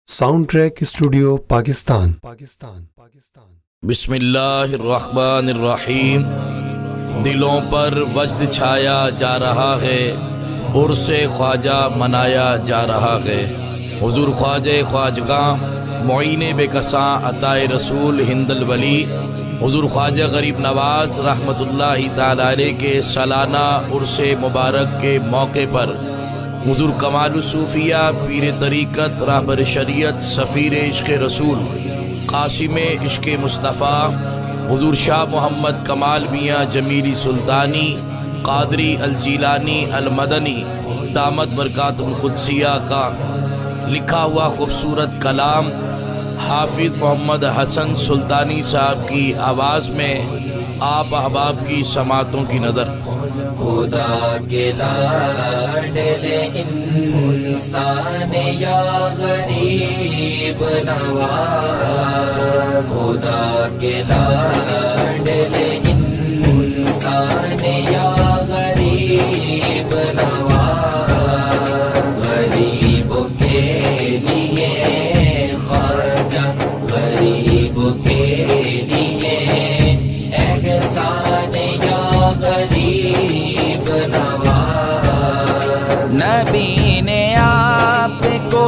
Sound track studio Pakistan. بسم اللہ الرحمن الرحیم۔ دلوں پر وجد چھایا جا رہا ہے، عرس خواجہ منایا جا رہا ہے۔ حضور خواجہ خواجگاں معین بے کساں عطائے رسول ہند الولی حضور خواجہ غریب نواز رحمۃ اللہ تعالی علیہ کے سالانہ عرس مبارک کے موقع پر حضور کمال الصوفیہ پیر طریقت راہبر شریعت سفیر عشق رسول قاسم عشق مصطفیٰ حضور شاہ محمد کمال میاں جمیلی سلطانی قادری الجیلانی المدنی دامت برکات القدسیہ کا لکھا ہوا خوبصورت کلام حافظ محمد حسن سلطانی صاحب کی آواز میں آپ احباب کی سماعتوں کی نظر۔ خدا کے لاڈلے انسان یا غریب نواز، خدا کے لاڈلے انسان یا غریب نواز، غریبوں کے لیے خواجہ غریب کے لیے احسان یا غریب نواز۔ نبی نے آپ کو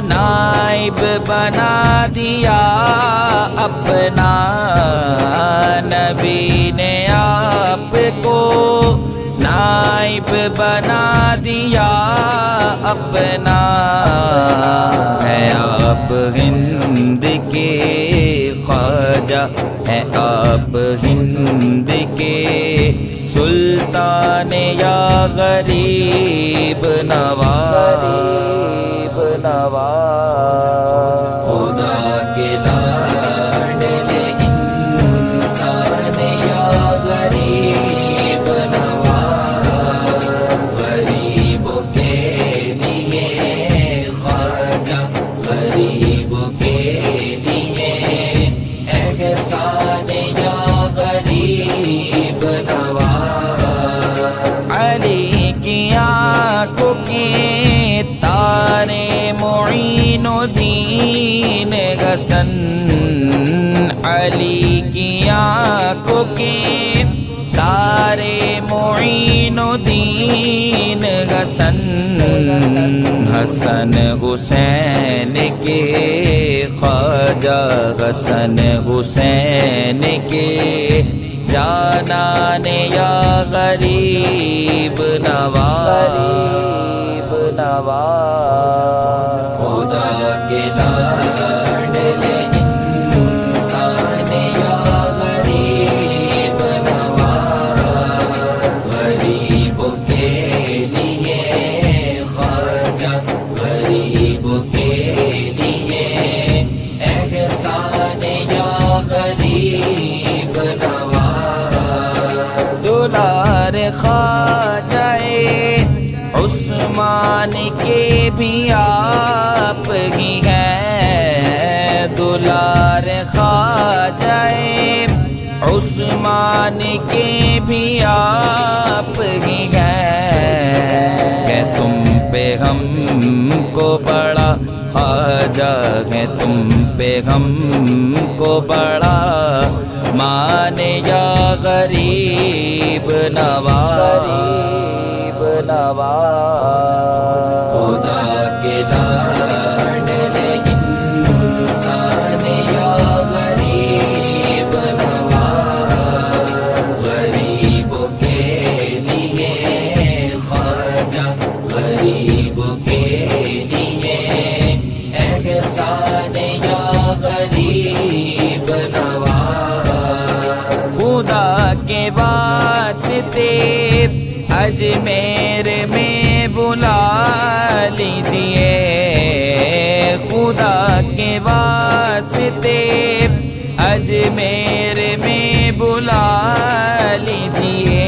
نائب بنا دیا اپنا، نبی نے آپ کو نائب بنا دیا اپنا، ہے آپ ہند کے خواجہ، ہے آپ ہند کے سلطان یا غریب نواز، خدا کے لاڈلے انسان یا غریب نواز، غریبوں کے لیے خواجہ غریب کے لیے احسان یا غریب نواز۔ علی کی آنکھوں کے تارے معین الدین حسن، علی کی آنکھوں کے تارے معین الدین حسن، حسن حسین کے خواجہ حسن حسین کے جانان یا غریب نواز، خدا کے لاڈلے انسان یا غریب نواز، غریبوں کے لیے خواجہ غریب کے لیے احسان یا غریب نواز۔ دولار خواجہ عثمان کے بھی آپ ہی ہیں، دولار خواجہ عثمان کے بھی آپ ہی ہیں، کہ تم پہ ہم کو بڑا خواجہ ہے، تم پہ ہم کو بڑا مان یا غریب نواز، خدا کے لاڈلے انسان یا غریب نواز، غریبوں کے لیے خواجہ غریب کے لیے احسان یا غریب نواز۔ خدا کے واسطے اجمیر میں بلا لیجئے، خدا کے واسطے اجمیر میں بلا لیجئے،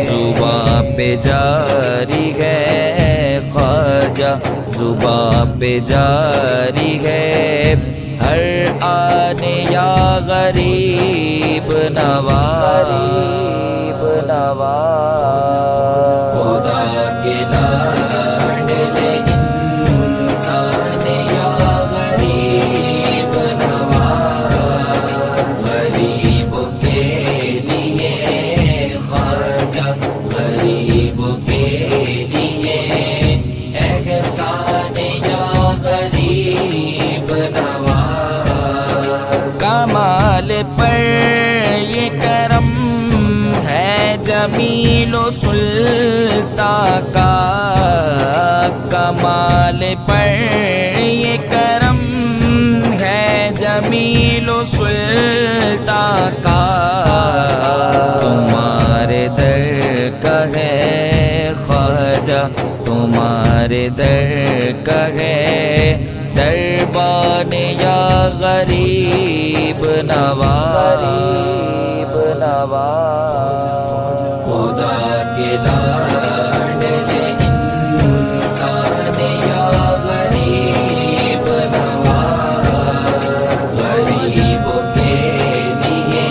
زباں پہ جاری ہے خواجہ، زباں پہ جاری ہے ہر آنے یا غریب نواز، خدا کے لاڈلے انسان جمیل و سلطان کا کمال پر یہ کرم ہے، جمیل و سلطان کا تمہارے در کا ہے خواجہ، تمہارے در کا ہے دربان یا غریب نواز، خدا کے لاڈلے انسان یا غریب نواز، غریبوں کے لیے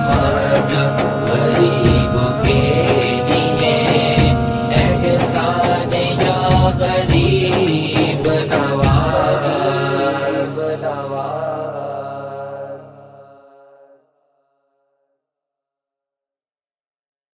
خواجہ، غریبوں کے لیے احسان یا غریب نواز۔